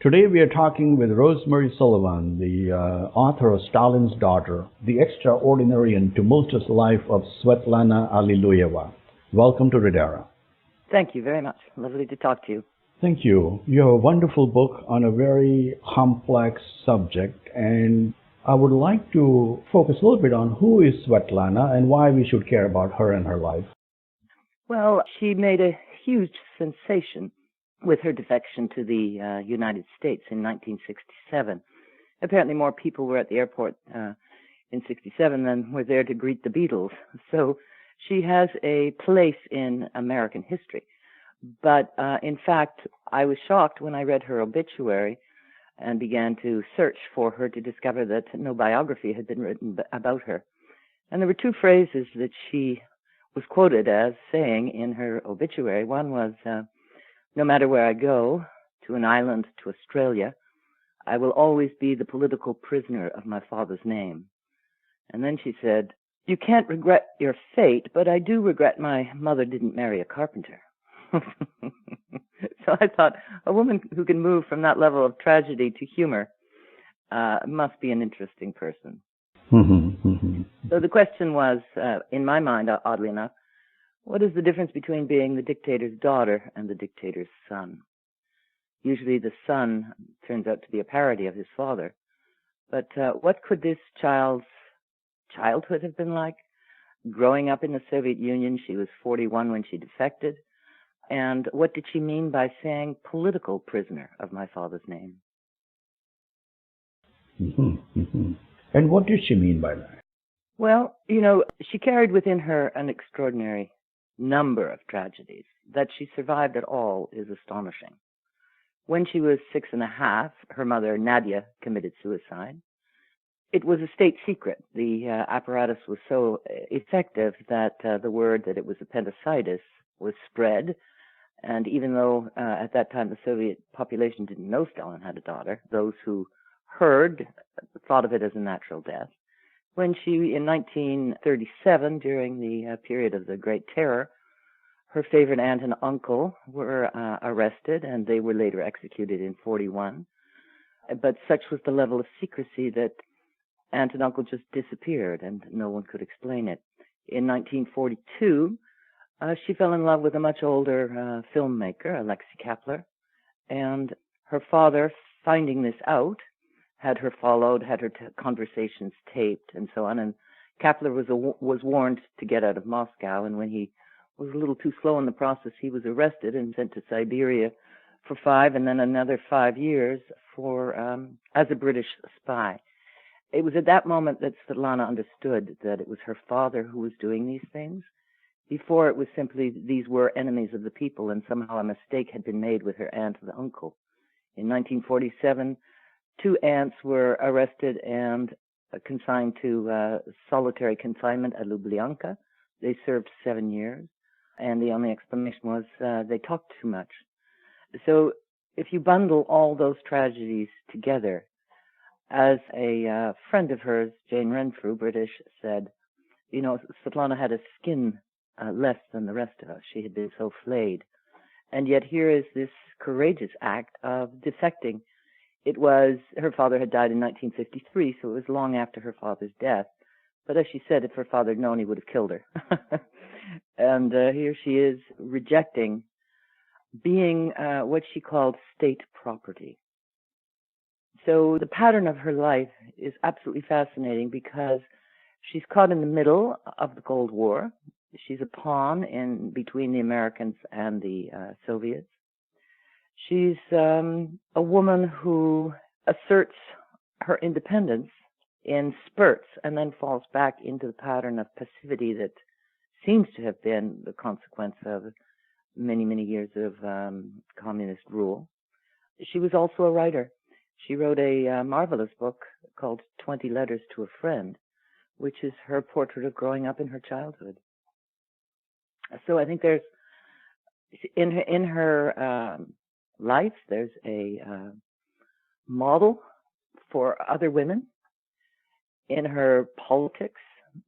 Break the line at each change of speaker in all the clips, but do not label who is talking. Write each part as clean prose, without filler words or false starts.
Today we are talking with Rosemary Sullivan, the author of Stalin's Daughter, The Extraordinary and Tumultuous Life of Svetlana Alliluyeva. Welcome to Redera.
Thank you very much. Lovely to talk to you.
Thank you. You have a wonderful book on a very complex subject, and I would like to focus a little bit on who is Svetlana and why we should care about her and her life.
Well, she made a huge sensation with her defection to the United States in 1967. Apparently more people were at the airport in 67 than were there to greet the Beatles. So she has a place in American history. But in fact, I was shocked when I read her obituary and began to search for her to discover that no biography had been written about her. And there were two phrases that she was quoted as saying in her obituary. One was, no matter where I go, to an island, to Australia, I will always be the political prisoner of my father's name. And then she said, you can't regret your fate, but I do regret my mother didn't marry a carpenter. So I thought, a woman who can move from that level of tragedy to humor must be an interesting person. So the question was, in my mind, oddly enough, what is the difference between being the dictator's daughter and the dictator's son? Usually the son turns out to be a parody of his father. But what could this child's childhood have been like? Growing up in the Soviet Union, she was 41 when she defected. And what did she mean by saying political prisoner of my father's name?
And what did she mean by that?
Well, she carried within her an extraordinary number of tragedies. That she survived at all is astonishing. When she was 6.5, her mother, Nadia, committed suicide. It was a state secret. The apparatus was so effective that the word that it was appendicitis was spread. And even though at that time the Soviet population didn't know Stalin had a daughter, those who heard thought of it as a natural death. When she, in 1937, during the period of the Great Terror, her favorite aunt and uncle were arrested, and they were later executed in 41. But such was the level of secrecy that aunt and uncle just disappeared, and no one could explain it. In 1942, she fell in love with a much older filmmaker, Alexei Kapler, and her father, finding this out, had her followed, had her conversations taped, and so on. And Kapler was warned to get out of Moscow, and when he was a little too slow in the process, he was arrested and sent to Siberia for 5 and then another 5 years for as a British spy. It was at that moment that Svetlana understood that it was her father who was doing these things. Before, it was simply these were enemies of the people, and somehow a mistake had been made with her aunt and uncle. In 1947, 2 aunts were arrested and consigned to solitary confinement at Lubyanka. They served 7 years, and the only explanation was they talked too much. So if you bundle all those tragedies together, as a friend of hers, Jane Renfrew, British, said, Svetlana had a skin less than the rest of us. She had been so flayed. And yet here is this courageous act of defecting. It was, her father had died in 1953, so it was long after her father's death. But as she said, if her father had known, he would have killed her. And here she is rejecting being what she called state property. So the pattern of her life is absolutely fascinating because she's caught in the middle of the Cold War. She's a pawn in between the Americans and the Soviets. She's a woman who asserts her independence in spurts and then falls back into the pattern of passivity that seems to have been the consequence of many, many years of communist rule. She was also a writer. She wrote a marvelous book called 20 Letters to a Friend, which is her portrait of growing up in her childhood. So I think there's, in her life, there's a model for other women. In her politics,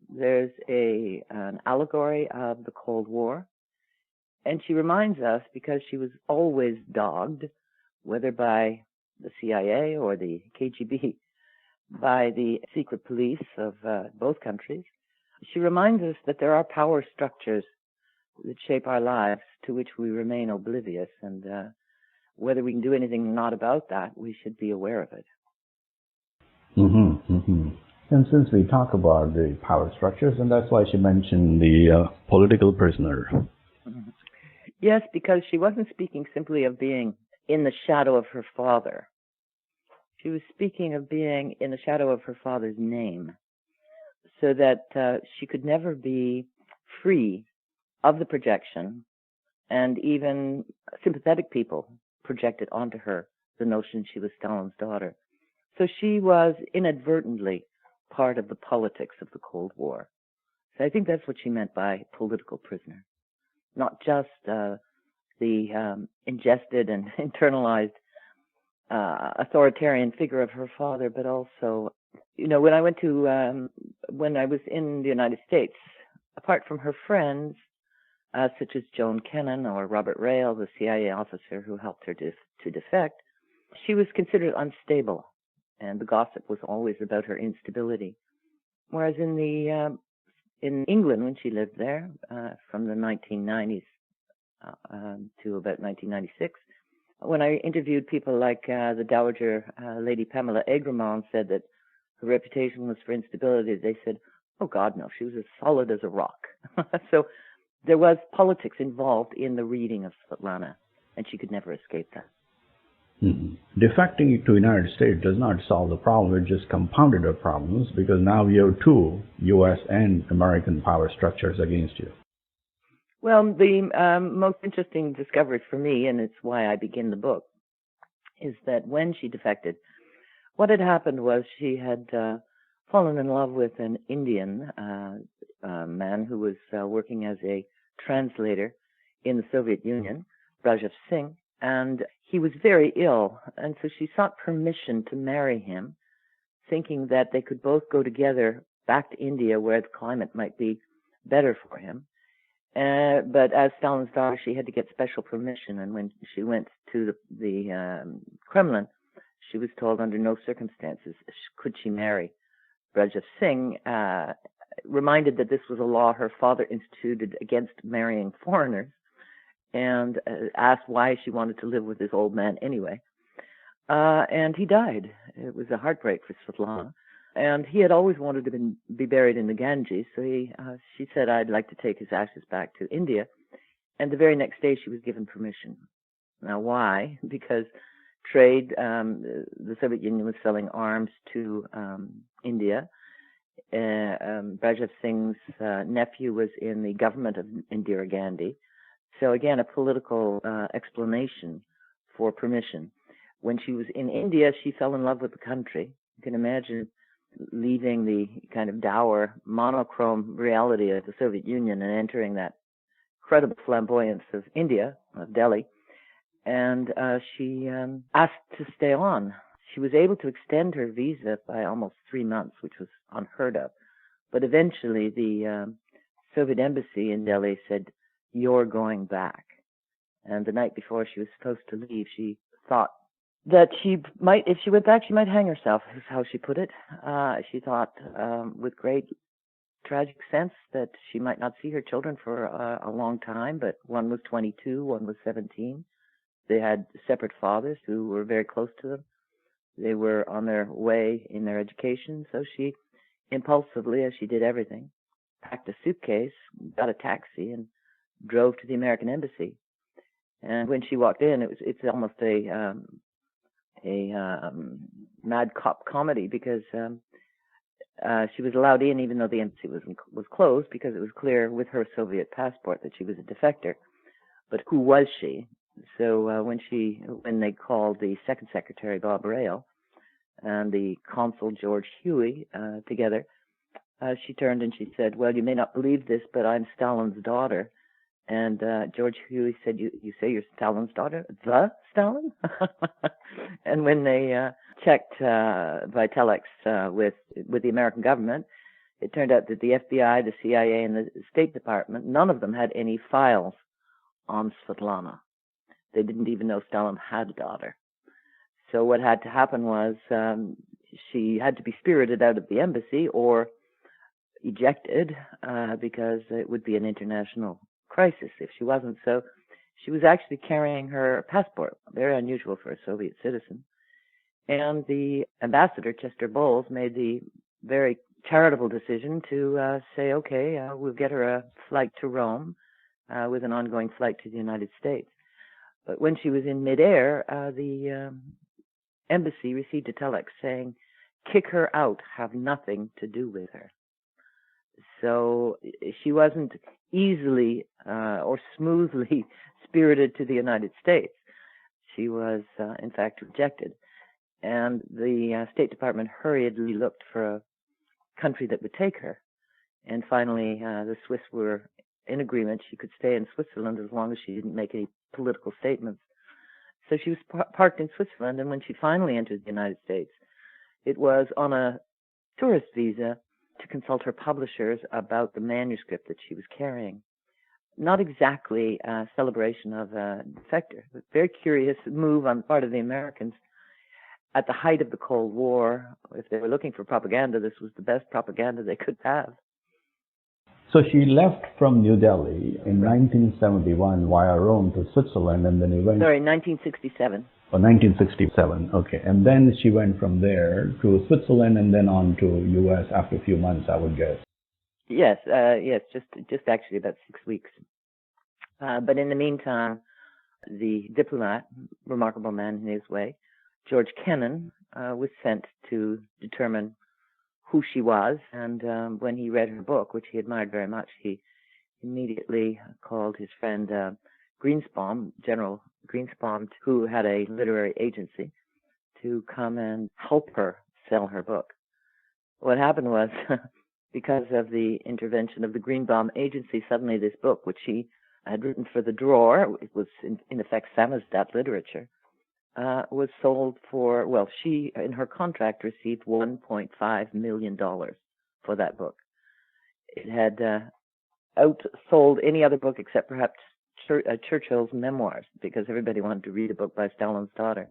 there's an allegory of the Cold War. And she reminds us, because she was always dogged, whether by the CIA or the KGB, by the secret police of both countries. She reminds us that there are power structures that shape our lives to which we remain oblivious, and whether we can do anything or not about that, we should be aware of it.
And since we talk about the power structures, and that's why she mentioned the political prisoner.
Yes, because she wasn't speaking simply of being in the shadow of her father. She was speaking of being in the shadow of her father's name, so that she could never be free of the projection, and even sympathetic people projected onto her the notion she was Stalin's daughter. So she was inadvertently part of the politics of the Cold War. So I think that's what she meant by political prisoner. Not just the ingested and internalized authoritarian figure of her father, but also, when I was in the United States, apart from her friends, such as Joan Kennan or Robert Rail, the CIA officer who helped her to defect, she was considered unstable, and the gossip was always about her instability. Whereas in England, when she lived there, from the 1990s to about 1996, when I interviewed people like the Dowager Lady Pamela Egremont said that her reputation was for instability, they said, oh God, no, she was as solid as a rock. So there was politics involved in the reading of Svetlana, and she could never escape that.
Defecting to the United States does not solve the problem, it just compounded the problems, because now you have two U.S. and American power structures against you.
Well, the most interesting discovery for me, and it's why I begin the book, is that when she defected, what had happened was she had fallen in love with an Indian man who was working as a translator in the Soviet Union, Rajesh Singh, and he was very ill, and so she sought permission to marry him, thinking that they could both go together back to India where the climate might be better for him. But as Stalin's daughter, she had to get special permission, and when she went to the Kremlin, she was told under no circumstances could she marry Rajesh Singh, reminded that this was a law her father instituted against marrying foreigners, and asked why she wanted to live with this old man anyway. And he died. It was a heartbreak for Svetlana. And he had always wanted to be buried in the Ganges, so she said, I'd like to take his ashes back to India. And the very next day, she was given permission. Now, why? Because trade, the Soviet Union was selling arms to India. Rajesh Singh's nephew was in the government of Indira Gandhi. So again, a political explanation for permission. When she was in India, she fell in love with the country. You can imagine leaving the kind of dour, monochrome reality of the Soviet Union and entering that incredible flamboyance of India, of Delhi. And she asked to stay on. She was able to extend her visa by almost 3 months, which was unheard of. But eventually the Soviet embassy in Delhi said, you're going back. And the night before she was supposed to leave, she thought that she might, if she went back, she might hang herself, is how she put it. She thought with great tragic sense that she might not see her children for a long time, but one was 22, one was 17. They had separate fathers who were very close to them. They were on their way in their education, so she impulsively, as she did everything, packed a suitcase, got a taxi, and drove to the American embassy. And when she walked in, it's almost a mad cop comedy, because she was allowed in even though the embassy was closed, because it was clear with her Soviet passport that she was a defector. But who was she? So when they called the second secretary, Bob Rail, and the consul, George Huey, together, she turned and she said, well, you may not believe this, but I'm Stalin's daughter. And George Huey said, you say you're Stalin's daughter? The Stalin? And when they checked by telex with the American government, it turned out that the FBI, the CIA, and the State Department, none of them had any files on Svetlana. They didn't even know Stalin had a daughter. So what had to happen was she had to be spirited out of the embassy or ejected because it would be an international crisis if she wasn't. So she was actually carrying her passport, very unusual for a Soviet citizen. And the ambassador, Chester Bowles, made the very charitable decision to say, okay, we'll get her a flight to Rome with an ongoing flight to the United States. But when she was in midair, the embassy received a telex saying, kick her out, have nothing to do with her. So she wasn't easily or smoothly spirited to the United States. She was, in fact, rejected. And the State Department hurriedly looked for a country that would take her. And finally, the Swiss were in agreement. She could stay in Switzerland as long as she didn't make any political statements. So she was parked in Switzerland, and when she finally entered the United States, it was on a tourist visa to consult her publishers about the manuscript that she was carrying. Not exactly a celebration of a defector, but very curious move on the part of the Americans. At the height of the Cold War, if they were looking for propaganda, this was the best propaganda they could have.
So she left from New Delhi in 1971 via Rome to Switzerland, and then eventually...
Sorry, 1967.
Oh, 1967, okay. And then she went from there to Switzerland and then on to U.S. after a few months, I would guess.
Yes, just actually about 6 weeks. But in the meantime, the diplomat, remarkable man in his way, George Kennan, was sent to determine who she was. And when he read her book, which he admired very much, he immediately called his friend Greenspon, General Greenspon, who had a literary agency, to come and help her sell her book. What happened was, because of the intervention of the Greenbaum agency, suddenly this book, which she had written for the drawer, it was in effect samizdat literature, was sold for, well, she, in her contract, received $1.5 million for that book. It had outsold any other book except perhaps Churchill's memoirs, because everybody wanted to read a book by Stalin's Daughter.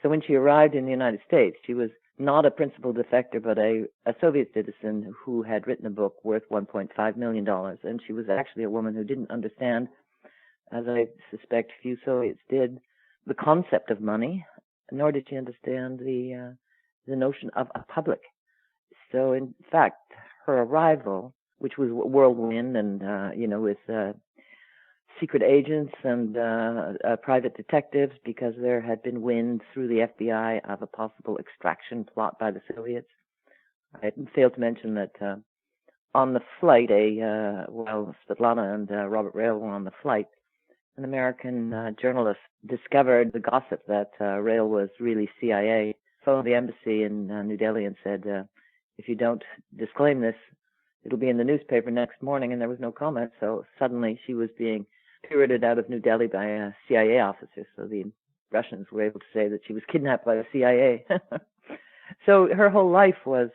So when she arrived in the United States, she was not a principal defector, but a Soviet citizen who had written a book worth $1.5 million. And she was actually a woman who didn't understand, as I suspect few Soviets did, the concept of money, nor did she understand the notion of a public. So, in fact, her arrival, which was whirlwind and, with secret agents and private detectives, because there had been wind through the FBI of a possible extraction plot by the Soviets. I failed to mention that on the flight, Svetlana and Robert Rail were on the flight. An American journalist discovered the gossip that Rail was really CIA, phoned the embassy in New Delhi and said, if you don't disclaim this, it'll be in the newspaper next morning, and there was no comment. So suddenly she was being spirited out of New Delhi by a CIA officer. So the Russians were able to say that she was kidnapped by the CIA. So her whole life was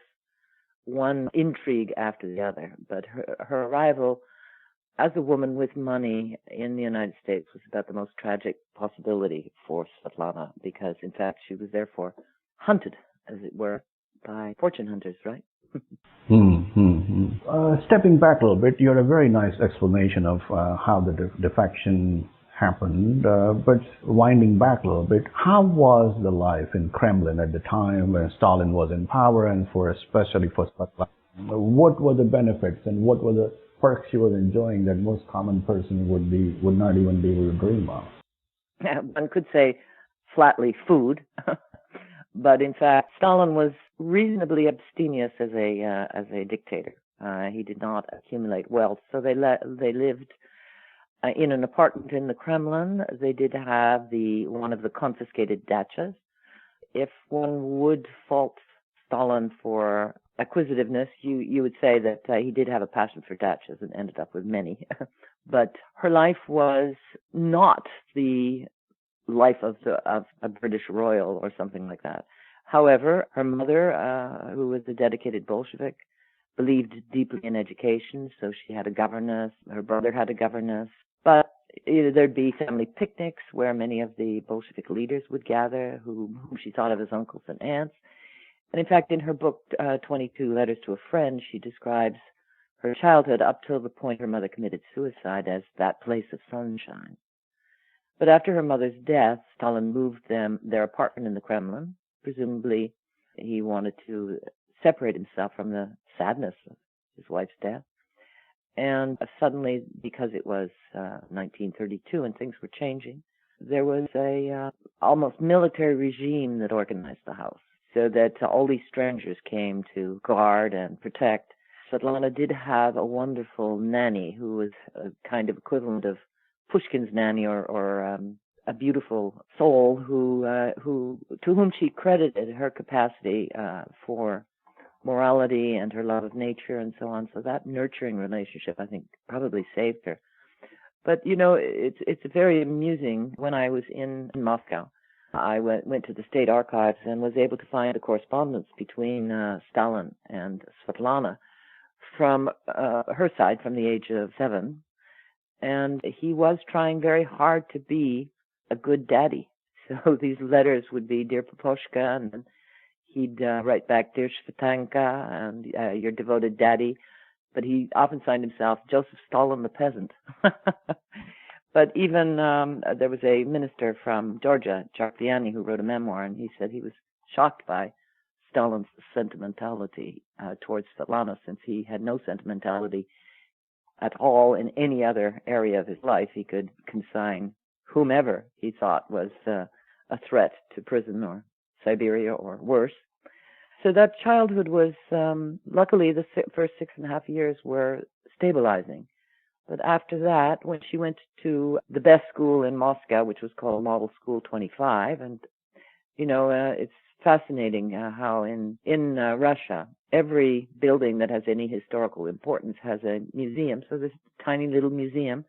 one intrigue after the other. But her arrival as a woman with money in the United States was about the most tragic possibility for Svetlana, because in fact she was therefore hunted, as it were, by fortune hunters, right?
Stepping back a little bit, you had a very nice explanation of how the defection happened, but winding back a little bit, how was the life in Kremlin at the time when Stalin was in power, and especially for Svetlana? What were the benefits and what were the perks she was enjoying that most common person would not even be able to dream of?
One could say flatly food, but in fact Stalin was reasonably abstemious as a dictator. He did not accumulate wealth, so they lived in an apartment in the Kremlin. They did have one of the confiscated dachas. If one would fault Stalin for acquisitiveness, you would say that he did have a passion for dachas and ended up with many. But her life was not the life of a British royal or something like that. However, her mother, who was a dedicated Bolshevik, believed deeply in education, so she had a governess. Her brother had a governess. But there'd be family picnics where many of the Bolshevik leaders would gather, whom she thought of as uncles and aunts. And in fact, in her book, 22 Letters to a Friend, she describes her childhood up till the point her mother committed suicide as that place of sunshine. But after her mother's death, Stalin moved their apartment in the Kremlin. Presumably, he wanted to separate himself from the sadness of his wife's death. And suddenly, because it was 1932 and things were changing, there was a almost military regime that organized the house, so that all these strangers came to guard and protect. Svetlana did have a wonderful nanny who was a kind of equivalent of Pushkin's nanny, or a beautiful soul to whom she credited her capacity for morality and her love of nature and so on. So that nurturing relationship, I think, probably saved her. But it's very amusing. When I was in Moscow, I went to the state archives and was able to find a correspondence between Stalin and Svetlana from her side from the age of 7. And he was trying very hard to be a good daddy. So these letters would be, Dear Paposhka, and he'd write back, Dear Svetanka, and your devoted daddy. But he often signed himself Joseph Stalin the Peasant. But even there was a minister from Georgia, Charkiani, who wrote a memoir, and he said he was shocked by Stalin's sentimentality towards Svetlana, since he had no sentimentality at all in any other area of his life. He could consign whomever he thought was a threat to prison or Siberia or worse. So that childhood was, luckily, the first 6.5 years were stabilizing. But after that, when she went to the best school in Moscow, which was called Model School 25, and, it's fascinating how in Russia, every building that has any historical importance has a museum. So there's a tiny little museum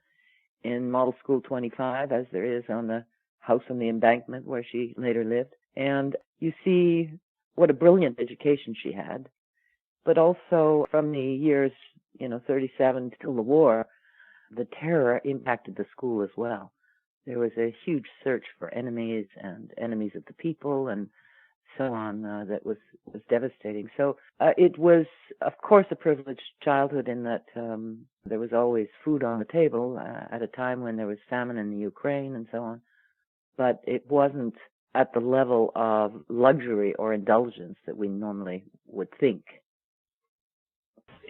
in Model School 25, as there is on the house on the embankment where she later lived. And you see what a brilliant education she had. But also from the years, 37 till the war, the terror impacted the school as well. There was a huge search for enemies and enemies of the people and so on that was devastating. So it was, of course, a privileged childhood in that there was always food on the table at a time when there was famine in the Ukraine and so on. But it wasn't at the level of luxury or indulgence that we normally would think.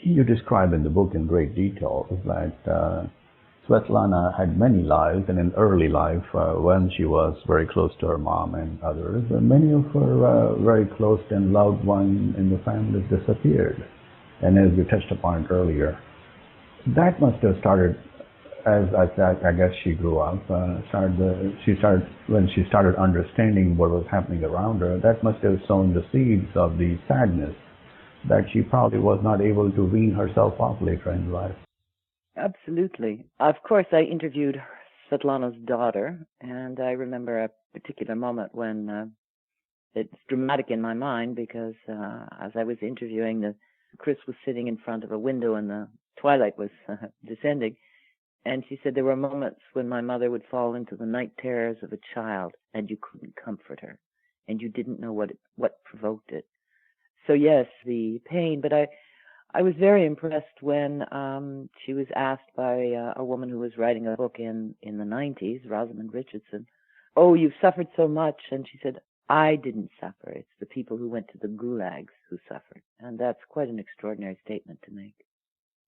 You describe in the book in great detail that Svetlana had many lives, and in early life, when she was very close to her mom and others, many of her very close and loved ones in the family disappeared. And as we touched upon it earlier, that must have started as I guess she grew up. When she started understanding what was happening around her, that must have sown the seeds of the sadness that she probably was not able to wean herself off later in life.
Absolutely. Of course, I interviewed Svetlana's daughter, and I remember a particular moment when it's dramatic in my mind because as I was interviewing, Chris was sitting in front of a window and the twilight was descending, and she said there were moments when my mother would fall into the night terrors of a child, and you couldn't comfort her, and you didn't know what provoked it. So yes, the pain, but I was very impressed when she was asked by a woman who was writing a book in the 90s, Rosamund Richardson, "Oh, you've suffered so much." And she said, "I didn't suffer. It's the people who went to the gulags who suffered." And that's quite an extraordinary statement to make.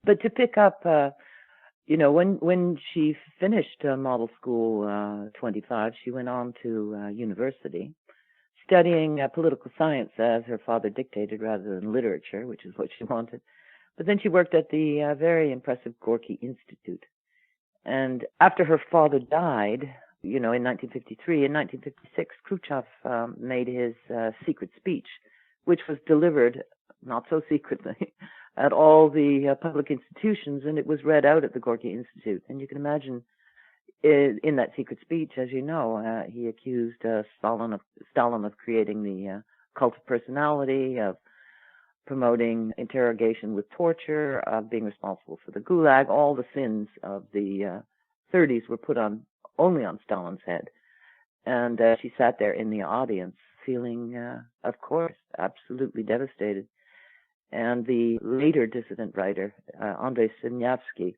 But to pick up, when she finished Model School 25, she went on to university, studying political science as her father dictated rather than literature, which is what she wanted. But then she worked at the very impressive Gorky Institute. And after her father died, in 1953, in 1956, Khrushchev made his secret speech, which was delivered, not so secretly, at all the public institutions, and it was read out at the Gorky Institute. And you can imagine in that secret speech, as you know, he accused Stalin of creating the cult of personality, of promoting interrogation with torture, of being responsible for the gulag, all the sins of the 30s were put on only on Stalin's head. And she sat there in the audience feeling, of course, absolutely devastated. And the later dissident writer, Andrei Sinyavsky,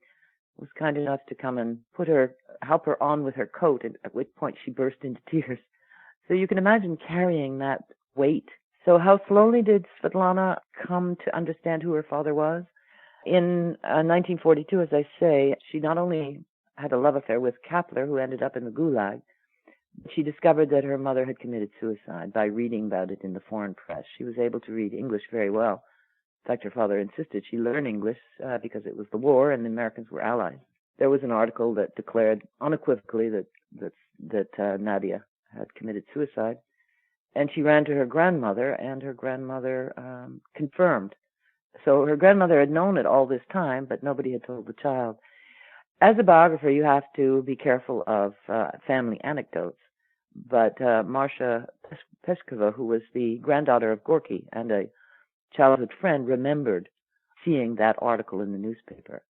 was kind enough to come and help her on with her coat, at which point she burst into tears. So you can imagine carrying that weight. So how slowly did Svetlana come to understand who her father was? In 1942, as I say, she not only had a love affair with Kapler, who ended up in the Gulag, but she discovered that her mother had committed suicide by reading about it in the foreign press. She was able to read English very well. In fact, her father insisted she learn English because it was the war and the Americans were allies. There was an article that declared unequivocally that Nadia had committed suicide, and she ran to her grandmother, and her grandmother confirmed. So her grandmother had known it all this time, but nobody had told the child. As a biographer, you have to be careful of family anecdotes, but Marcia Peskova, who was the granddaughter of Gorky and a childhood friend, remembered seeing that article in the newspaper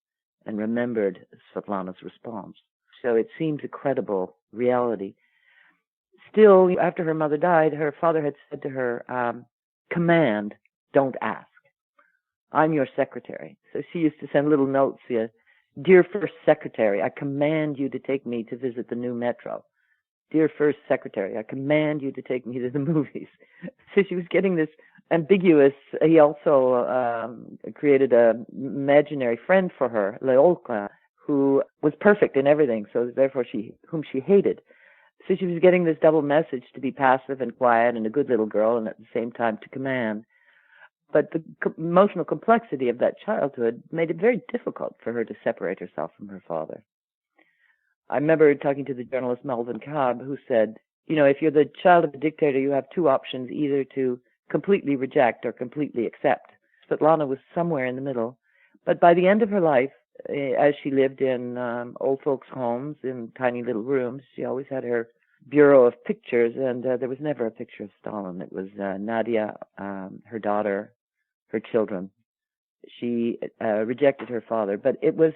and remembered Svetlana's response. So it seems a credible reality. Still, after her mother died, her father had said to her, command, don't ask. I'm your secretary. So she used to send little notes, dear first secretary, I command you to take me to visit the new metro. Dear first secretary, I command you to take me to the movies. So she was getting this ambiguous. He also created an imaginary friend for her, Leolka, who was perfect in everything, so therefore whom she hated. So she was getting this double message to be passive and quiet and a good little girl, and at the same time to command. But the emotional complexity of that childhood made it very difficult for her to separate herself from her father. I remember talking to the journalist Melvin Cobb, who said, if you're the child of a dictator, you have two options, either to completely reject or completely accept. Svetlana was somewhere in the middle. But by the end of her life, as she lived in old folks' homes in tiny little rooms, she always had her bureau of pictures, and there was never a picture of Stalin. It was Nadia, her daughter, her children. She rejected her father, but it was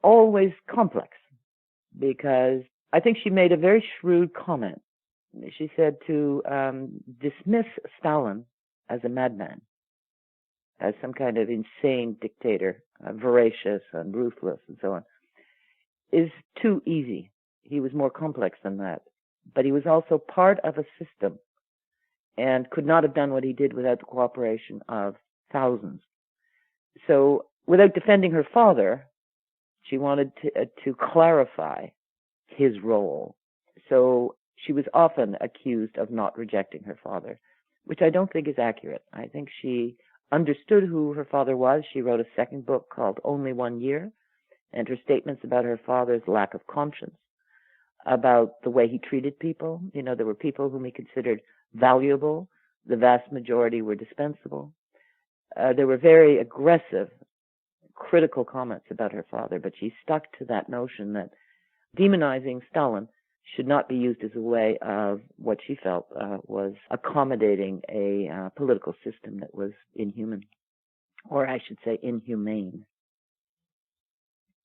always complex, because I think she made a very shrewd comment. She said to dismiss Stalin as a madman, as some kind of insane dictator, voracious and ruthless and so on, is too easy. He was more complex than that. But he was also part of a system and could not have done what he did without the cooperation of thousands. So without defending her father, she wanted to clarify his role. So she was often accused of not rejecting her father, which I don't think is accurate. I think she understood who her father was. She wrote a second book called Only 1 Year, and her statements about her father's lack of conscience, about the way he treated people. There were people whom he considered valuable. The vast majority were dispensable. There were very aggressive, critical comments about her father, but she stuck to that notion that demonizing Stalin should not be used as a way of what she felt was accommodating a political system that was inhuman, or I should say inhumane.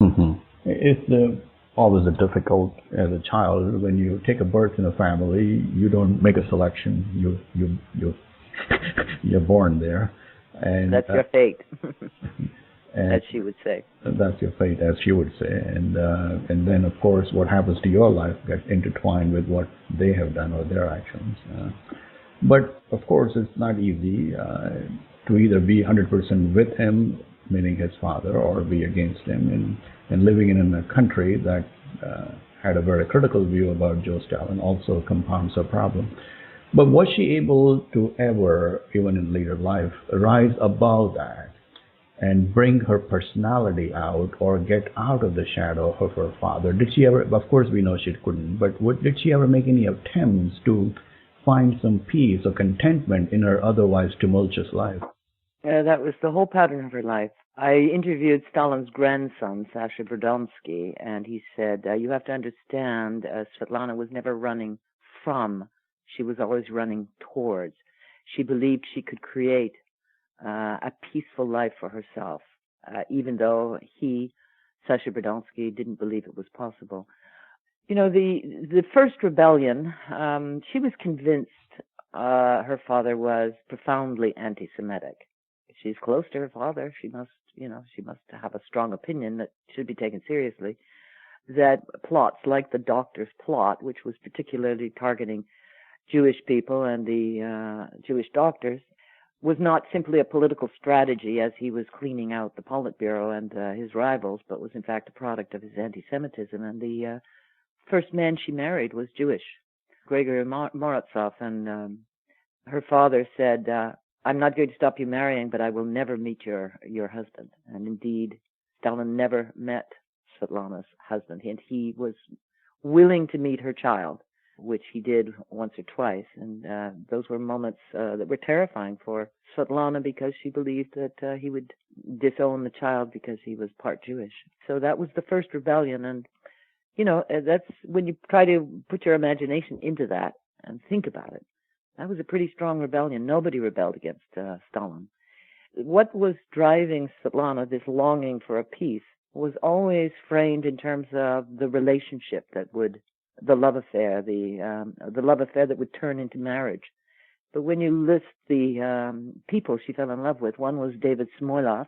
Mm-hmm. It's always difficult as a child when you take a birth in a family. You don't make a selection. You're born there, and
that's your fate. As she would say.
That's your fate, as she would say. And then, of course, what happens to your life gets intertwined with what they have done or their actions. But, of course, it's not easy to either be 100% with him, meaning his father, or be against him. And living in a country that had a very critical view about Joe Stalin also compounds her problem. But was she able to ever, even in later life, rise above that and bring her personality out or get out of the shadow of her father? Did she ever, of course we know she couldn't, but did she ever make any attempts to find some peace or contentment in her otherwise tumultuous life?
That was the whole pattern of her life. I interviewed Stalin's grandson, Sasha Berdomsky, and he said, you have to understand, Svetlana was never running from, she was always running towards. She believed she could create a peaceful life for herself, even though he Sasha Berdonsky didn't believe it was possible. You know, the first rebellion, she was convinced her father was profoundly anti-Semitic. If she's close to her father, she must have a strong opinion that should be taken seriously. That plots like the Doctor's plot, which was particularly targeting Jewish people and the Jewish doctors, was not simply a political strategy as he was cleaning out the Politburo and his rivals, but was in fact a product of his anti-Semitism. And the first man she married was Jewish, Gregory Morozov, and her father said, I'm not going to stop you marrying, but I will never meet your husband. And indeed, Stalin never met Svetlana's husband, and he was willing to meet her child, which he did once or twice. And those were moments that were terrifying for Svetlana because she believed that he would disown the child because he was part Jewish. So that was the first rebellion. And, you know, that's when you try to put your imagination into that and think about it. That was a pretty strong rebellion. Nobody rebelled against Stalin. What was driving Svetlana, this longing for a peace, was always framed in terms of the relationship that would, the love affair that would turn into marriage. But when you list the people she fell in love with, one was David Smoilov,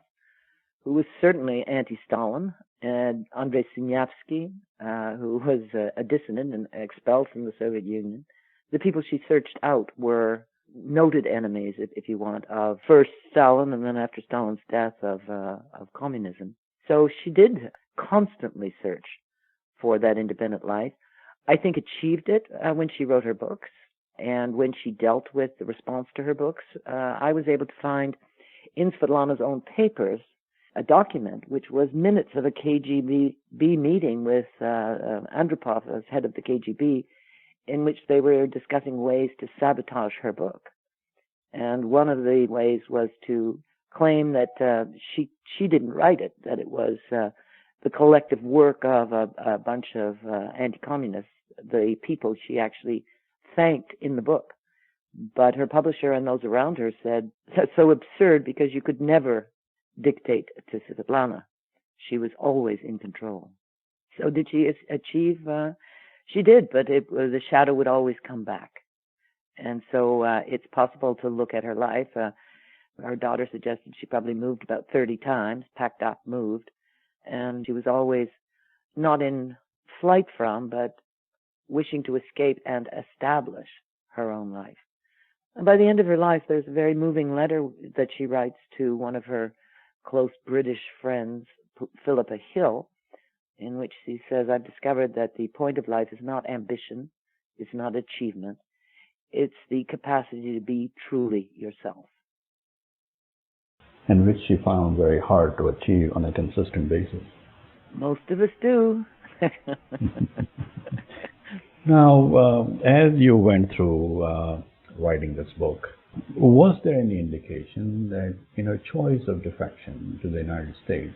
who was certainly anti-Stalin, and Andrei Sinyavsky, who was a dissident and expelled from the Soviet Union. The people she searched out were noted enemies, if you want, of first Stalin and then after Stalin's death of communism. So she did constantly search for that independent life. I think achieved it when she wrote her books and when she dealt with the response to her books. I was able to find in Svetlana's own papers a document which was minutes of a KGB meeting with Andropov as head of the KGB, in which they were discussing ways to sabotage her book. And one of the ways was to claim that she didn't write it, that it was the collective work of a bunch of anti-communists, the people she actually thanked in the book. But her publisher and those around her said, that's so absurd because you could never dictate to Svetlana. She was always in control. So did she achieve? She did, but the shadow would always come back. And so it's possible to look at her life. Her daughter suggested she probably moved about 30 times, packed up, moved. And she was always not in flight from, but wishing to escape and establish her own life. And by the end of her life, there's a very moving letter that she writes to one of her close British friends, Philippa Hill, in which she says, I've discovered that the point of life is not ambition, it's not achievement, it's the capacity to be truly yourself.
And which she found very hard to achieve on a consistent basis.
Most of us do.
Now, as you went through writing this book, was there any indication that in her choice of defection to the United States,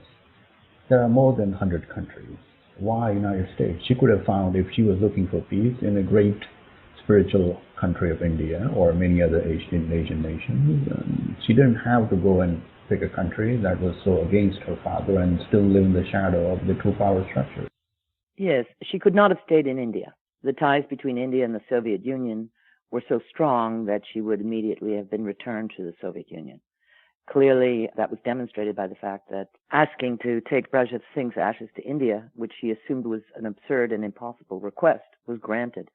there are more than 100 countries? Why United States? She could have found, if she was looking for peace, in a great spiritual country of India or many other Asian nations. She didn't have to go and pick a country that was so against her father and still live in the shadow of the two power structure.
Yes, she could not have stayed in India. The ties between India and the Soviet Union were so strong that she would immediately have been returned to the Soviet Union. Clearly, that was demonstrated by the fact that asking to take Brezhnev Singh's ashes to India, which she assumed was an absurd and impossible request, was granted.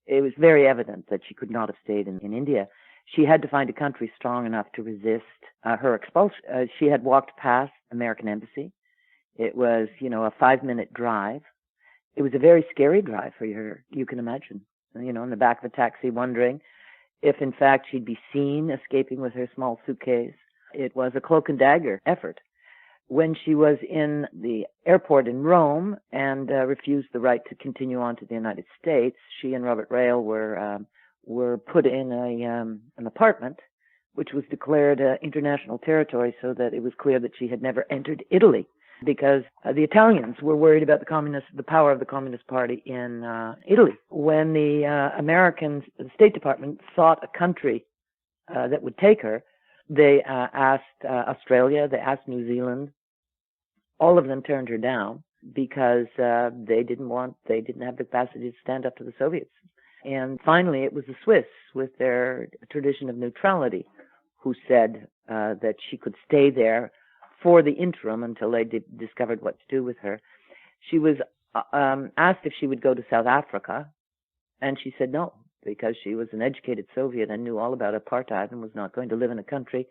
It was very evident that she could not have stayed in India. She had to find a country strong enough to resist her expulsion. She had walked past American Embassy. It was, a 5-minute drive. It was a very scary drive for her, you can imagine. In the back of a taxi, wondering if, in fact, she'd be seen escaping with her small suitcase. It was a cloak and dagger effort. When she was in the airport in Rome and refused the right to continue on to the United States, she and Robert Rail were put in an apartment, which was declared international territory, so that it was clear that she had never entered Italy, because the Italians were worried about the power of the Communist Party in Italy. When the American State Department sought a country that would take her, they asked Australia, they asked New Zealand, All of them turned her down because they didn't have the capacity to stand up to the Soviets. And finally, it was the Swiss, with their tradition of neutrality, who said that she could stay there for the interim until they discovered what to do with her. She was asked if she would go to South Africa, and she said no, because she was an educated Soviet and knew all about apartheid and was not going to live in a country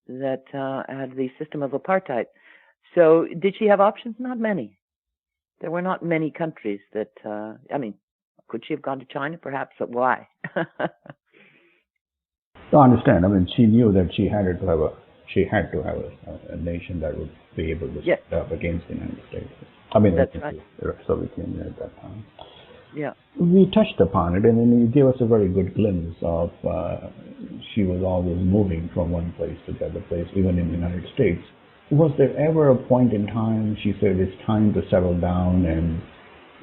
that had the system of apartheid. So did she have options? Not many. There were not many countries that, could she have gone to China? Perhaps, but why?
I understand. She knew that she had to have a nation that would be able to stand up against the United States.
That's right.
The Soviet Union at that time.
Yeah.
We touched upon it, and then you gave us a very good glimpse of she was always moving from one place to the other place, even in the United States. Was there ever a point in time she said it's time to settle down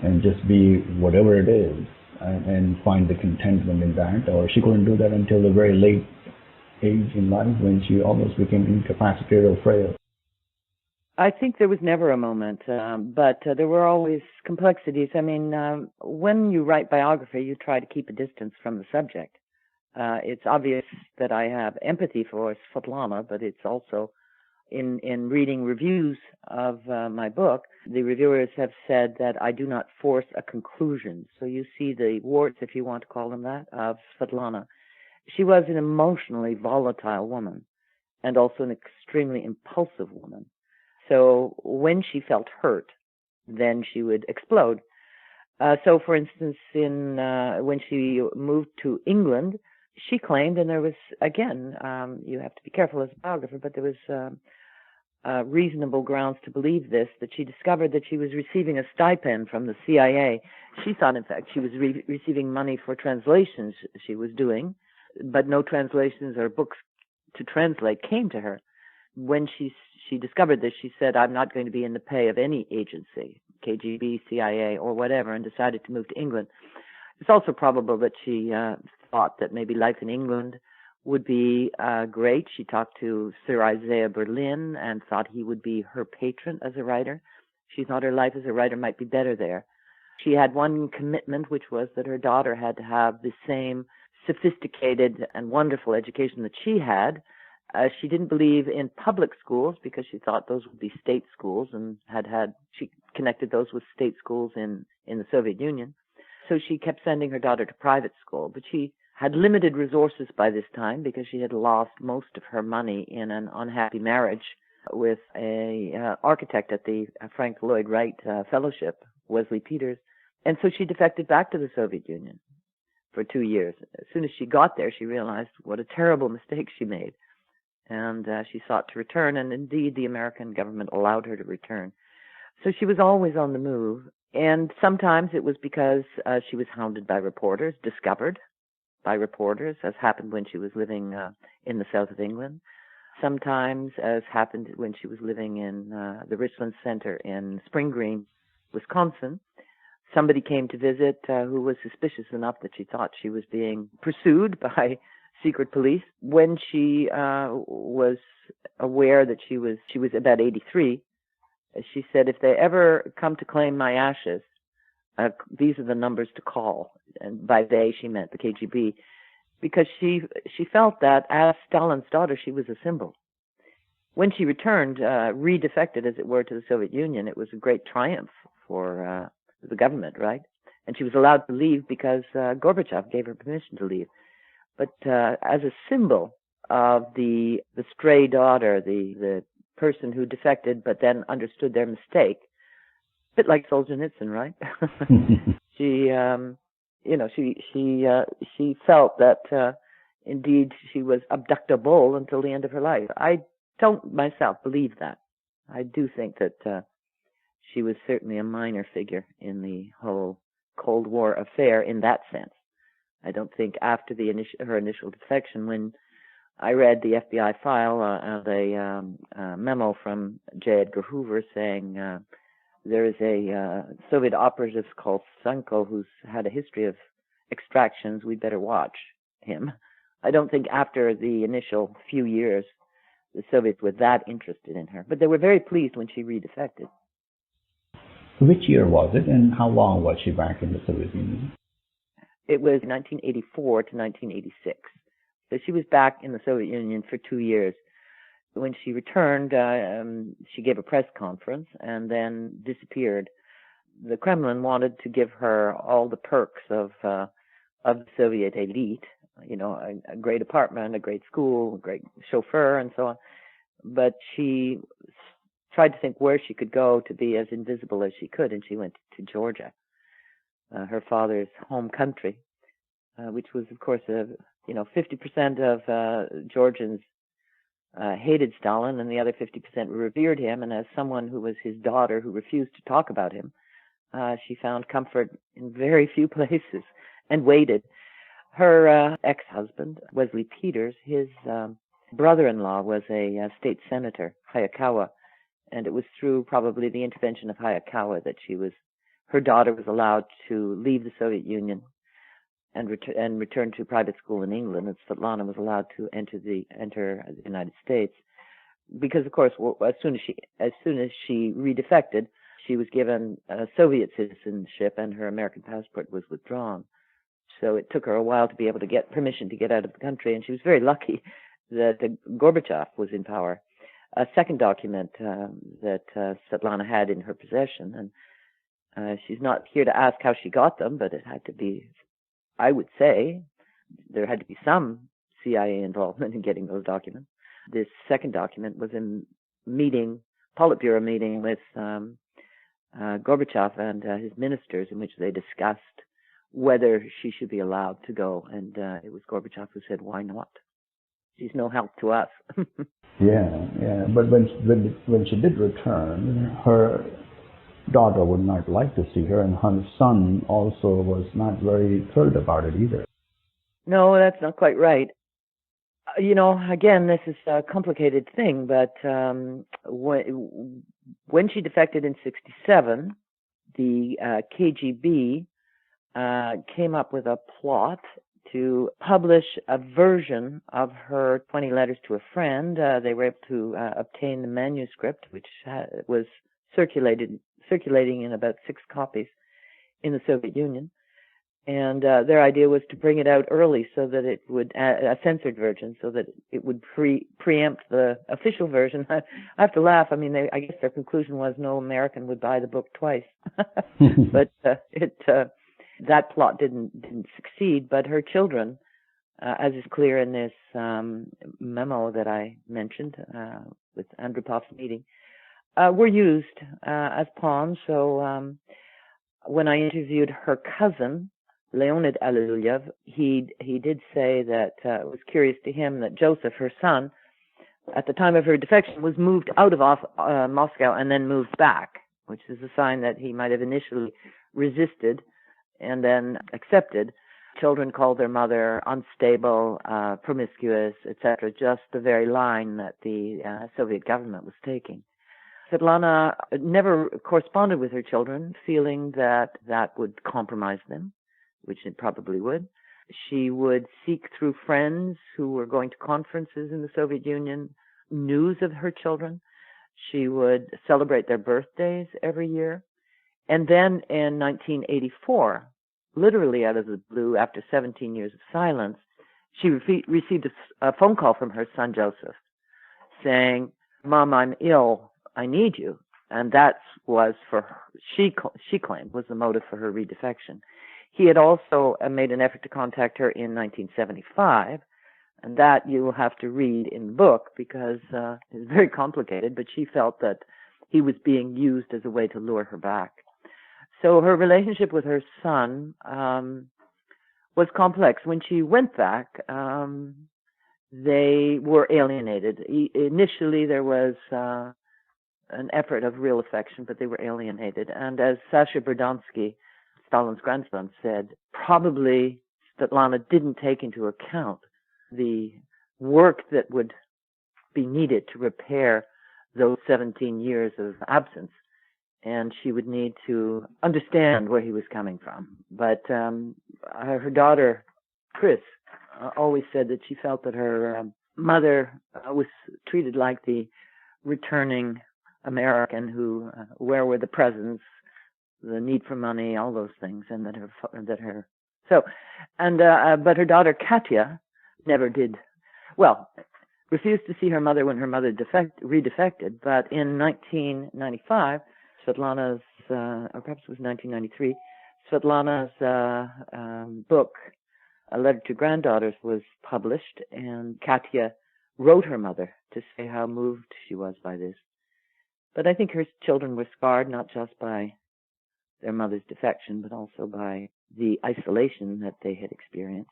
and just be whatever it is and find the contentment in that, or she couldn't do that until the very late age in life when she almost became incapacitated or frail?
I think there was never a moment, but there were always complexities. When you write biography, you try to keep a distance from the subject. It's obvious that I have empathy for Svetlana, but it's also in reading reviews of my book, the reviewers have said that I do not force a conclusion. So you see the warts, if you want to call them that, of Svetlana. She was an emotionally volatile woman and also an extremely impulsive woman. So when she felt hurt, then she would explode. So, for instance, when she moved to England, she claimed, and there was, again, you have to be careful as a biographer, but there was reasonable grounds to believe this, that she discovered that she was receiving a stipend from the CIA. She thought, in fact, she was receiving money for translations she was doing, but no translations or books to translate came to her. When she discovered this, she said, I'm not going to be in the pay of any agency, KGB, CIA, or whatever, and decided to move to England. It's also probable that she thought that maybe life in England would be great. She talked to Sir Isaiah Berlin and thought he would be her patron as a writer. She thought her life as a writer might be better there. She had one commitment, which was that her daughter had to have the same sophisticated and wonderful education that she had. She didn't believe in public schools because she thought those would be state schools, and she connected those with state schools in the Soviet Union. So she kept sending her daughter to private school, but she had limited resources by this time because she had lost most of her money in an unhappy marriage with a architect at the Frank Lloyd Wright Fellowship, Wesley Peters. And so she defected back to the Soviet Union for 2 years. As soon as she got there, she realized what a terrible mistake she made. And she sought to return, and indeed the American government allowed her to return. So she was always on the move, and sometimes it was because she was hounded by reporters, discovered by reporters, as happened when she was living in the south of England. Sometimes, as happened when she was living in the Richland Center in Spring Green, Wisconsin, somebody came to visit who was suspicious enough that she thought she was being pursued by secret police. When she was aware that she was about 83, she said, if they ever come to claim my ashes, these are the numbers to call. And by they, she meant the KGB, because she felt that as Stalin's daughter, she was a symbol. When she returned, redefected, as it were, to the Soviet Union, it was a great triumph for the government, right? And she was allowed to leave because Gorbachev gave her permission to leave. But as a symbol of the stray daughter, the person who defected but then understood their mistake, a bit like Solzhenitsyn, right? She felt that indeed she was abductable until the end of her life. I don't myself believe that. I do think that she was certainly a minor figure in the whole Cold War affair in that sense. I don't think after her initial defection, when I read the FBI file, a memo from J. Edgar Hoover saying there is a Soviet operative called Sanko who's had a history of extractions, we'd better watch him. I don't think after the initial few years the Soviets were that interested in her. But they were very pleased when she redefected.
Which year was it, and how long was she back in the Soviet Union?
It was 1984 to 1986. So she was back in the Soviet Union for 2 years. When she returned, she gave a press conference and then disappeared. The Kremlin wanted to give her all the perks of the Soviet elite, you know, a great apartment, a great school, a great chauffeur, and so on. But she tried to think where she could go to be as invisible as she could, and she went to Georgia, her father's home country, which was, of course, 50% of Georgians hated Stalin, and the other 50% revered him. And as someone who was his daughter who refused to talk about him, she found comfort in very few places and waited. Her ex-husband, Wesley Peters, his brother-in-law was a state senator, Hayakawa, and it was through probably the intervention of Hayakawa that her daughter was allowed to leave the Soviet Union and return to private school in England, and Svetlana was allowed to enter the United States. Because, of course, as soon as she redefected, she was given Soviet citizenship, and her American passport was withdrawn. So it took her a while to be able to get permission to get out of the country, and she was very lucky that Gorbachev was in power. A second document that Svetlana had in her possession, and she's not here to ask how she got them, but it had to be, I would say, there had to be some CIA involvement in getting those documents. This second document was a meeting, Politburo meeting with Gorbachev and his ministers, in which they discussed whether she should be allowed to go. And it was Gorbachev who said, "Why not? She's no help to us."
Yeah. But when she did return, her daughter would not like to see her, and her son also was not very thrilled about it either.
No, that's not quite right. Again, this is a complicated thing, but when she defected in 1967, the KGB came up with a plot to publish a version of her 20 letters to a friend. They were able to obtain the manuscript, which was circulating in about 6 copies in the Soviet Union. And their idea was to bring it out early so that it would, a censored version, so that it would preempt the official version. I have to laugh. I mean, I guess their conclusion was no American would buy the book twice. But that plot didn't succeed. But her children, as is clear in this memo that I mentioned with Andropov's meeting, were used as pawns. So when I interviewed her cousin, Leonid Alliluyeva, he did say that it was curious to him that Joseph, her son, at the time of her defection, was moved out of Moscow and then moved back, which is a sign that he might have initially resisted and then accepted. Children called their mother unstable, promiscuous, etc., just the very line that the Soviet government was taking. Svetlana never corresponded with her children, feeling that would compromise them, which it probably would. She would seek through friends who were going to conferences in the Soviet Union news of her children. She would celebrate their birthdays every year. And then in 1984, literally out of the blue, after 17 years of silence, she received a phone call from her son Joseph saying, "Mom, I'm ill. I need you." And that was for her, she claimed, was the motive for her redefection. He had also made an effort to contact her in 1975, and that you will have to read in the book because it's very complicated, but she felt that he was being used as a way to lure her back. So her relationship with her son was complex. When she went back, they were alienated. Initially, there was an effort of real affection, but they were alienated. And as Sasha Berdansky, Stalin's grandson, said, probably Svetlana didn't take into account the work that would be needed to repair those 17 years of absence, and she would need to understand where he was coming from. But her daughter, Chris, always said that she felt that her mother was treated like the returning American who, where were the presents, the need for money, all those things, and but her daughter Katya never did, well, refused to see her mother when her mother redefected, but in 1995, Svetlana's, or perhaps it was 1993, Svetlana's book, A Letter to Granddaughters, was published, and Katya wrote her mother to say how moved she was by this. But I think her children were scarred not just by their mother's defection, but also by the isolation that they had experienced.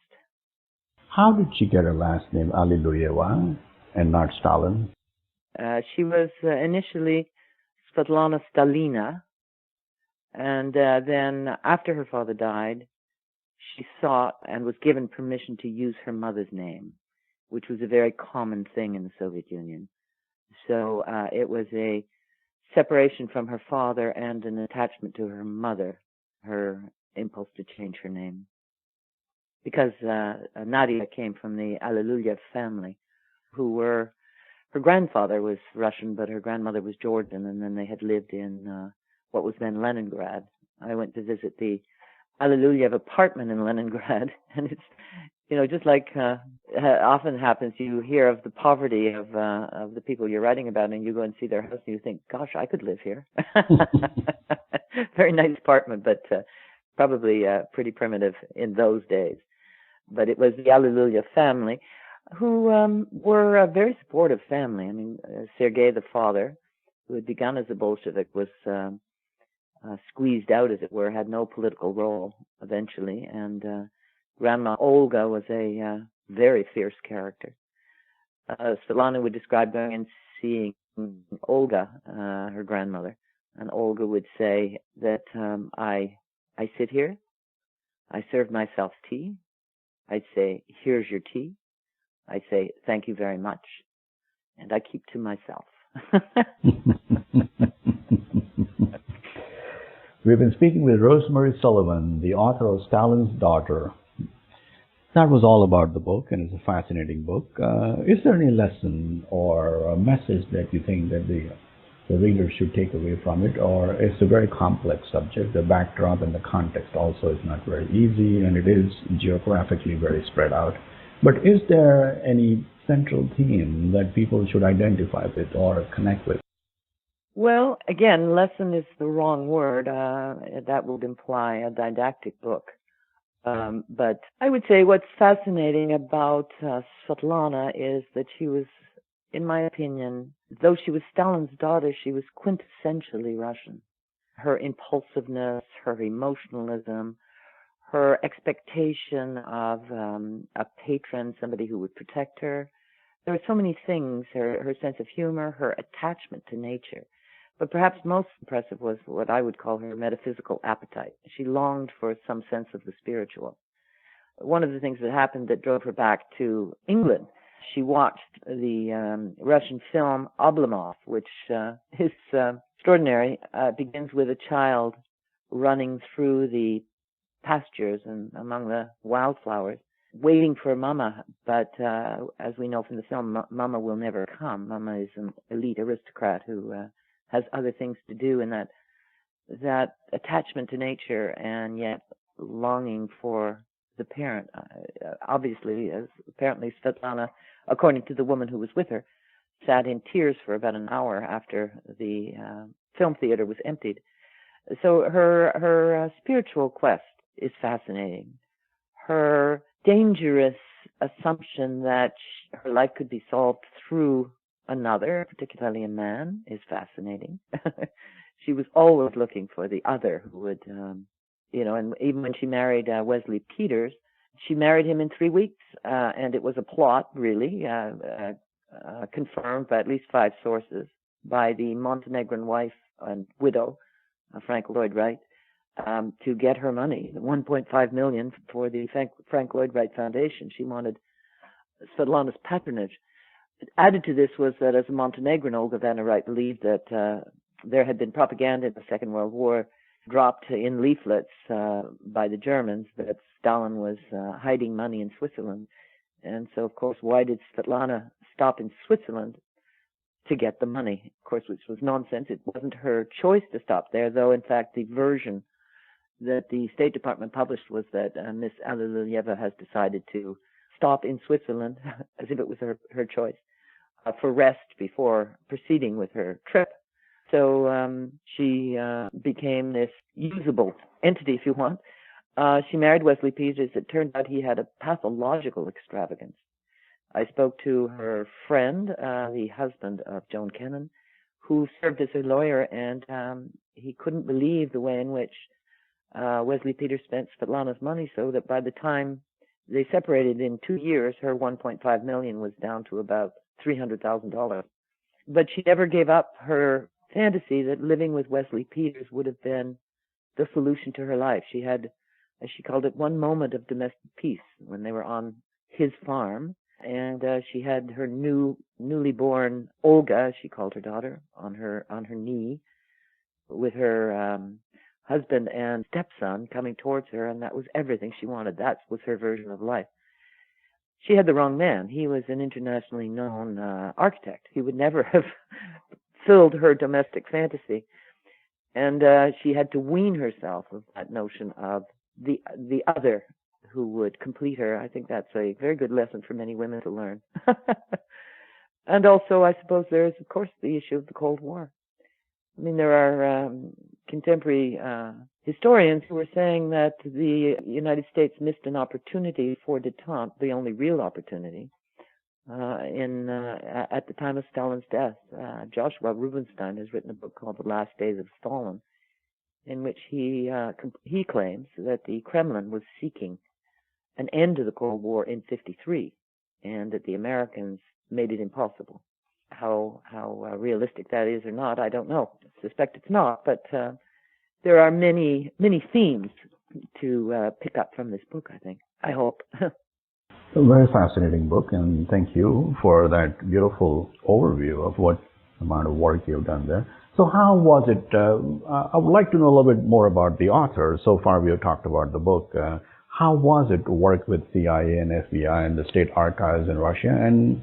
How did she get her last name, Alliluyeva, and not Stalin?
She was initially Svetlana Stalina, and then after her father died, she sought and was given permission to use her mother's name, which was a very common thing in the Soviet Union. So it was a separation from her father and an attachment to her mother, her impulse to change her name. Because Nadia came from the Alliluyeva family, her grandfather was Russian, but her grandmother was Georgian, and then they had lived in what was then Leningrad. I went to visit the Alliluyeva apartment in Leningrad, and it's, just like often happens, you hear of the poverty of the people you're writing about, and you go and see their house, and you think, gosh, I could live here. Very nice apartment, but probably pretty primitive in those days. But it was the Alliluyeva family, who were a very supportive family. I mean, Sergei, the father, who had begun as a Bolshevik, was squeezed out, as it were, had no political role eventually, and Grandma Olga was a very fierce character. Svetlana would describe going and seeing Olga, her grandmother, and Olga would say that I sit here, I serve myself tea, I'd say, here's your tea, I'd say, thank you very much, and I keep to myself.
We've been speaking with Rosemary Sullivan, the author of Stalin's Daughter. That was all about the book, and it's a fascinating book. Is there any lesson or a message that you think that the reader should take away from it, or it's a very complex subject? The backdrop and the context also is not very easy, and it is geographically very spread out. But is there any central theme that people should identify with or connect with?
Well, again, lesson is the wrong word. That would imply a didactic book. But I would say what's fascinating about Svetlana is that she was, in my opinion, though she was Stalin's daughter, she was quintessentially Russian. Her impulsiveness, her emotionalism, her expectation of a patron, somebody who would protect her. There were so many things, her sense of humor, her attachment to nature. But perhaps most impressive was what I would call her metaphysical appetite. She longed for some sense of the spiritual. One of the things that happened that drove her back to England, she watched the Russian film Oblomov, which is extraordinary. Begins with a child running through the pastures and among the wildflowers, waiting for Mama. But as we know from the film, Mama will never come. Mama is an elite aristocrat who has other things to do, and that attachment to nature and yet longing for the parent. Obviously, apparently Svetlana, according to the woman who was with her, sat in tears for about an hour after the film theater was emptied. So her spiritual quest is fascinating. Her dangerous assumption that her life could be solved through another, particularly a man, is fascinating. She was always looking for the other who would, and even when she married Wesley Peters, she married him in 3 weeks, and it was a plot, really, confirmed by at least 5 sources, by the Montenegrin wife and widow, Frank Lloyd Wright, to get her money, the $1.5 million for the Frank Lloyd Wright Foundation. She wanted Svetlana's patronage. Added to this was that as a Montenegrin, Olga Vanna Wright believed that there had been propaganda in the Second World War dropped in leaflets by the Germans that Stalin was hiding money in Switzerland. And so, of course, why did Svetlana stop in Switzerland to get the money? Of course, which was nonsense. It wasn't her choice to stop there, though, in fact, the version that the State Department published was that Miss Alliluyeva has decided to stop in Switzerland, as if it was her choice, for rest before proceeding with her trip. So she became this usable entity, if you want. She married Wesley Peters. It turned out he had a pathological extravagance. I spoke to her friend, the husband of Joan Kennan, who served as her lawyer, and he couldn't believe the way in which Wesley Peters spent Svetlana's money, so that by the time they separated in 2 years, her $1.5 million was down to about $300,000. But she never gave up her fantasy that living with Wesley Peters would have been the solution to her life. She had, as she called it, one moment of domestic peace when they were on his farm, and she had her newly born Olga, she called her daughter, on her knee, with her husband and stepson coming towards her, and that was everything she wanted. That was her version of life. She had the wrong man. He was an internationally known architect. He would never have filled her domestic fantasy. And she had to wean herself of that notion of the other who would complete her. I think that's a very good lesson for many women to learn. And also, I suppose there is, of course, the issue of the Cold War. I mean, there are contemporary historians who are saying that the United States missed an opportunity for detente, the only real opportunity, at the time of Stalin's death. Joshua Rubinstein has written a book called The Last Days of Stalin, in which he claims that the Kremlin was seeking an end to the Cold War in '53, and that the Americans made it impossible. How realistic that is or not, I don't know. I suspect it's not, but there are many themes to pick up from this book, I think. I hope.
A very fascinating book, and thank you for that beautiful overview of what amount of work you've done there. So how was it, I would like to know a little bit more about the author. So far we have talked about the book. How was it to work with CIA and FBI and the state archives in Russia? And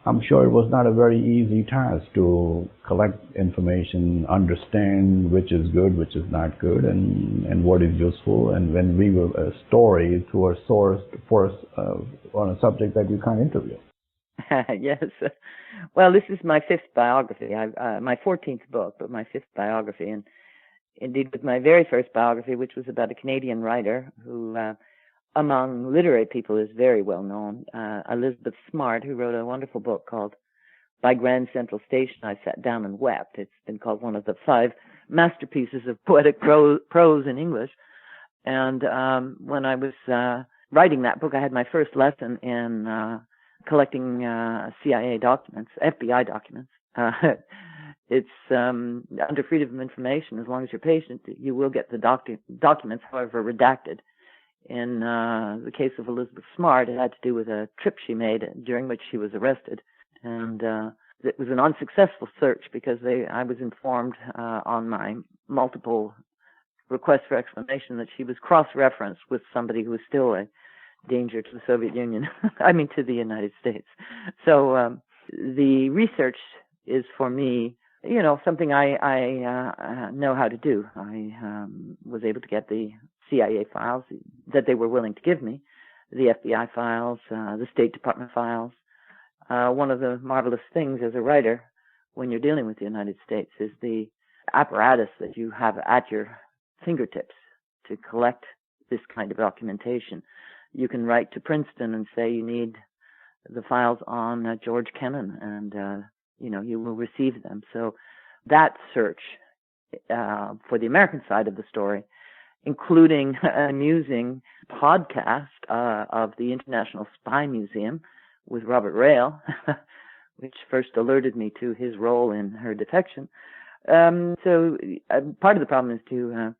I'm sure it was not a very easy task to collect information, understand which is good, which is not good, and what is useful, and then weave a story through a source on a subject that you can't interview.
Yes. Well, this is my fifth biography, my 14th book, but my fifth biography. And indeed, with my very first biography, which was about a Canadian writer who, among literary people, is very well known, Elizabeth Smart, who wrote a wonderful book called By Grand Central Station, I Sat Down and Wept. It's been called one of the 5 masterpieces of poetic prose in English. And when I was writing that book, I had my first lesson in collecting CIA documents, FBI documents. It's under freedom of information. As long as you're patient, you will get the documents, however redacted. In the case of Elizabeth Smart, it had to do with a trip she made during which she was arrested. And it was an unsuccessful search because I was informed on my multiple requests for explanation that she was cross-referenced with somebody who was still a danger to the Soviet Union, to the United States. So the research is, for me, something I know how to do. I was able to get the CIA files that they were willing to give me, the FBI files, the State Department files. One of the marvelous things as a writer when you're dealing with the United States is the apparatus that you have at your fingertips to collect this kind of documentation. You can write to Princeton and say you need the files on George Kennan, and you will receive them. So that search for the American side of the story, including an amusing podcast of the International Spy Museum with Robert Rail, which first alerted me to his role in her defection. So part of the problem is to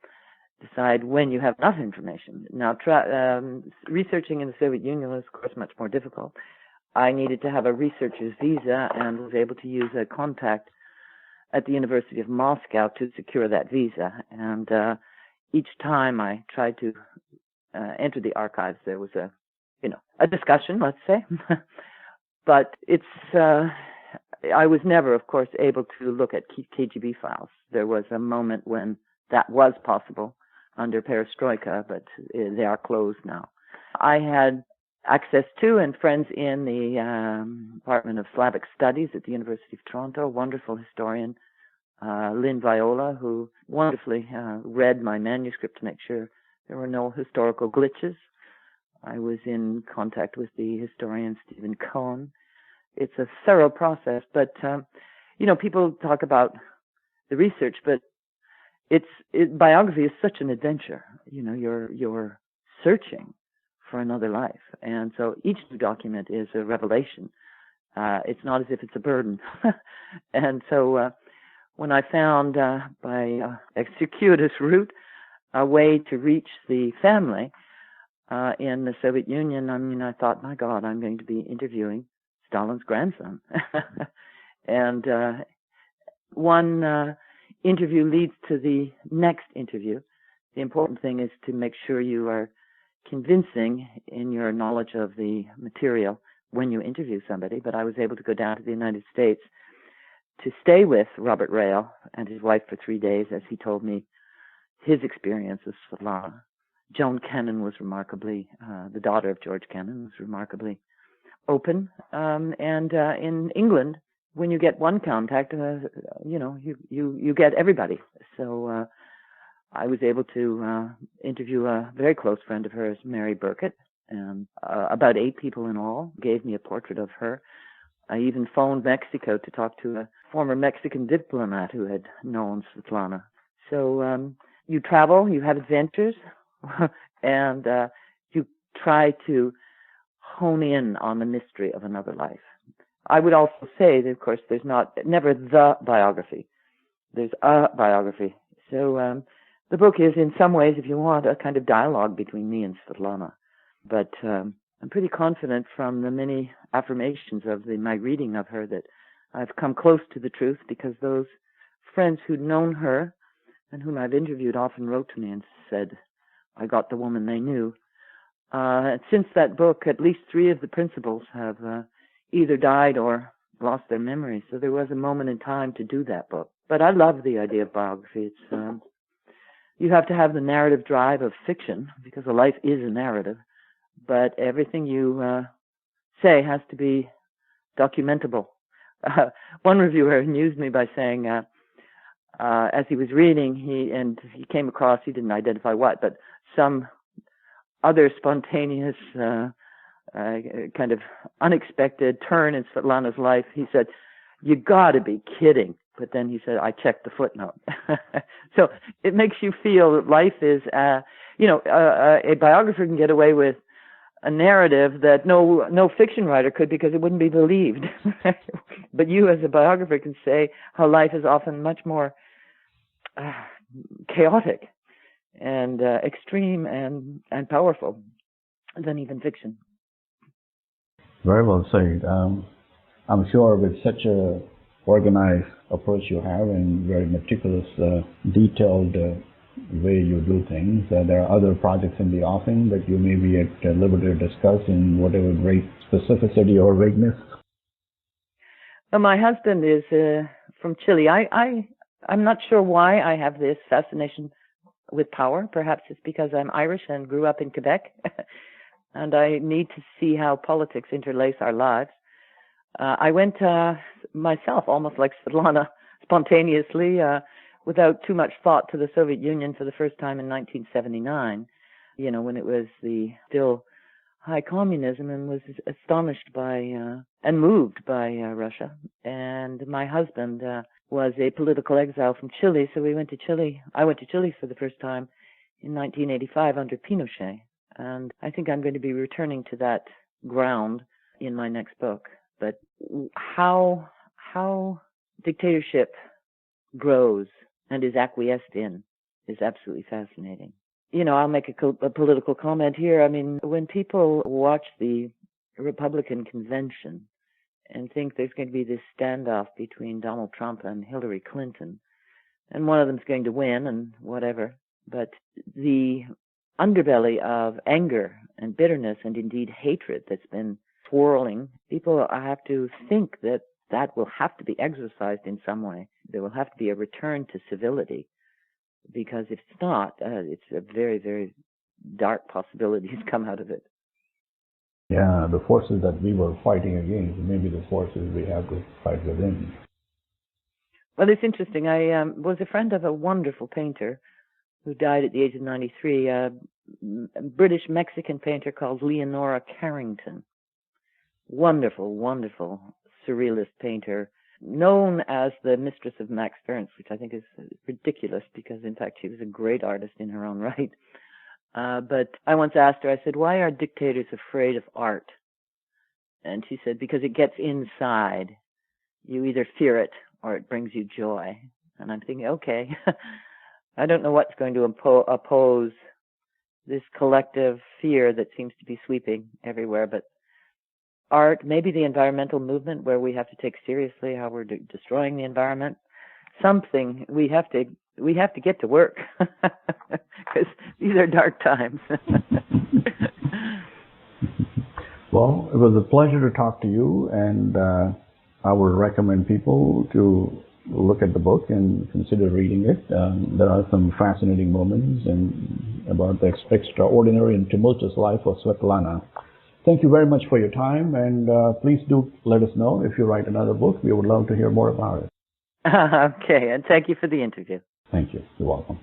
decide when you have enough information. Now, researching in the Soviet Union was, of course, much more difficult. I needed to have a researcher's visa and was able to use a contact at the University of Moscow to secure that visa. And each time I tried to enter the archives, it a discussion, let's say. But I was never, of course, able to look at KGB files. There was a moment when that was possible under perestroika, but they are closed now. I had access to and friends in the Department of Slavic Studies at the University of Toronto, wonderful historian, Lynn Viola, who wonderfully read my manuscript to make sure there were no historical glitches. I was in contact with the historian Stephen Cohen. It's a thorough process, but people talk about the research, but biography is such an adventure. You're searching for another life, and so each new document is a revelation. It's not as if it's a burden. And so when I found by a circuitous route a way to reach the family in the Soviet Union, I thought, my God, I'm going to be interviewing Stalin's grandson. And one interview leads to the next interview. The important thing is to make sure you are convincing in your knowledge of the material when you interview somebody. But I was able to go down to the United States to stay with Robert Rale and his wife for 3 days, as he told me his experience with Svetlana. Joan Kennan was remarkably, the daughter of George Kennan, was remarkably open. And in England, when you get one contact, you get everybody. So I was able to interview a very close friend of hers, Mary Burkett, and about 8 people in all gave me a portrait of her. I even phoned Mexico to talk to a former Mexican diplomat who had known Svetlana. So you travel, you have adventures, and you try to hone in on the mystery of another life. I would also say that, of course, there's never the biography. There's a biography. So the book is, in some ways, if you want, a kind of dialogue between me and Svetlana. But I'm pretty confident from the many affirmations of my reading of her that I've come close to the truth, because those friends who'd known her and whom I've interviewed often wrote to me and said, I got the woman they knew. Since that book, at least 3 of the principals have either died or lost their memory. So there was a moment in time to do that book. But I love the idea of biography. It's you have to have the narrative drive of fiction, because a life is a narrative. But everything you say has to be documentable. One reviewer amused me by saying, as he was reading, he came across, he didn't identify what, but some other spontaneous, kind of unexpected turn in Svetlana's life. He said, "You got to be kidding." But then he said, "I checked the footnote." So it makes you feel that life is, a biographer can get away with a narrative that no fiction writer could, because it wouldn't be believed. But you, as a biographer, can say how life is often much more chaotic and extreme and powerful than even fiction.
Very well said. I'm sure with such a organized approach you have and very meticulous, detailed way you do things, there are other projects in the offing that you may be at liberty to discuss in whatever great specificity or vagueness.
Well, my husband is from Chile. I'm not sure why I have this fascination with power. Perhaps it's because I'm Irish and grew up in Quebec, and I need to see how politics interlace our lives. I went myself, almost like Svetlana, spontaneously, without too much thought, to the Soviet Union for the first time in 1979, when it was the still high communism, and was astonished by and moved by Russia. And my husband was a political exile from Chile, so we went to Chile. I went to Chile for the first time in 1985 under Pinochet, and I think I'm going to be returning to that ground in my next book. But how dictatorship grows and is acquiesced in is absolutely fascinating. I'll make a political comment here. I mean, when people watch the Republican convention and think there's going to be this standoff between Donald Trump and Hillary Clinton, and one of them's going to win and whatever, but the underbelly of anger and bitterness and indeed hatred that's been swirling, people have to think that that will have to be exercised in some way. There will have to be a return to civility, because if it's not, it's a very, very dark possibilities come out of it.
Yeah, the forces that we were fighting against, maybe the forces we have to fight within.
Well, it's interesting. I was a friend of a wonderful painter who died at the age of 93, a British-Mexican painter called Leonora Carrington. Wonderful, wonderful surrealist painter, known as the mistress of Max Ernst, which I think is ridiculous because, in fact, she was a great artist in her own right. But I once asked her, I said, why are dictators afraid of art? And she said, because it gets inside. You either fear it or it brings you joy. And I'm thinking, okay, I don't know what's going to oppose this collective fear that seems to be sweeping everywhere, but art, maybe the environmental movement where we have to take seriously how we're destroying the environment. Something we have to get to work because these are dark times.
Well, it was a pleasure to talk to you, and I would recommend people to look at the book and consider reading it. There are some fascinating moments about the extraordinary and tumultuous life of Svetlana. Thank you very much for your time, and please do let us know if you write another book. We would love to hear more about it.
Okay, and thank you for the interview.
Thank you. You're welcome.